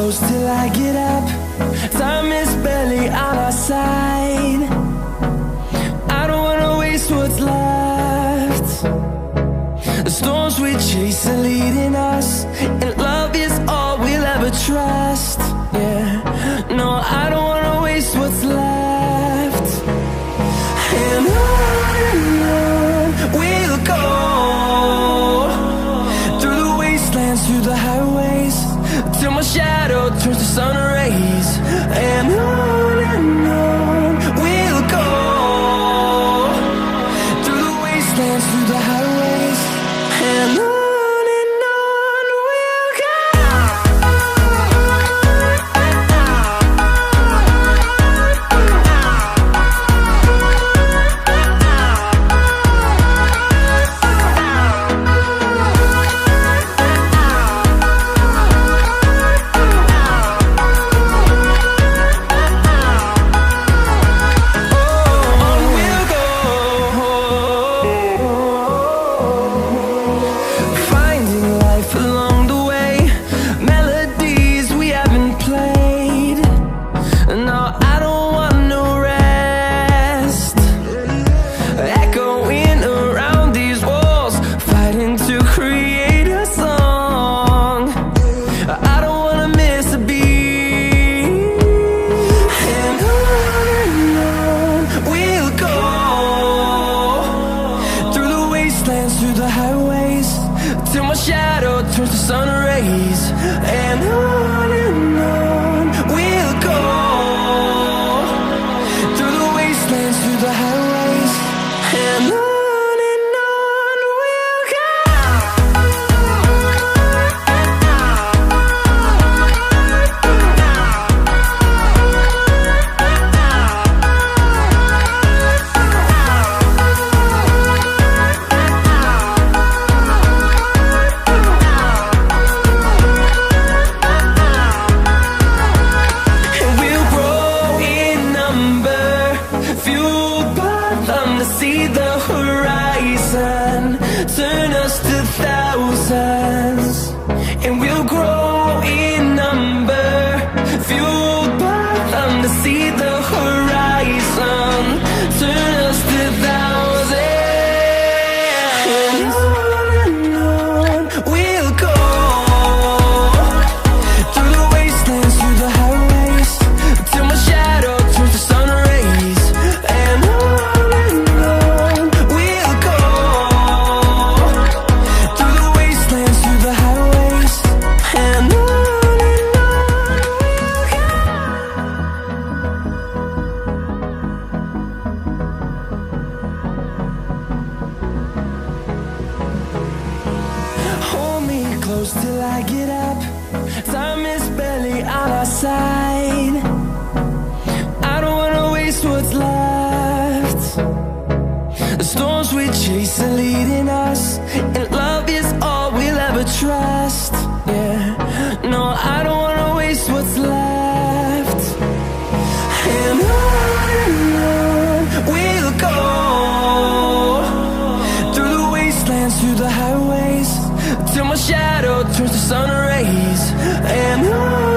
close till I get up. Time is barely on our side. I don't wanna waste what's left. The storms we chase are leading us, and love is all we'll ever trust. Yeah, no, I don't wanna waste what's left. And on we'll go, through the wastelands, through the highways, till my shadow turns to sun rays. And on we'll go, through the wastelands, through the highways, and on we'll go. Through the highways, till my shadow turns to sun rays. And on we'll go, through the wastelands, through the highways, and on we'll go. See the horizon, turn us to thousands, and we'll grow in number, fueled by them to see the horizon, turn us to thousands. And on we'll go, through the wastelands, through the highways, till my shadow turns to sun rays. And close till I get up. Time is barely on our side. I don't wanna waste what's left. The storms we chase are leading us, and love is all we'll ever trust. Yeah, no, I don't wanna waste what's left. And on we'll go, through the wastelands, through the highways, till my shadow turns to sun rays. And on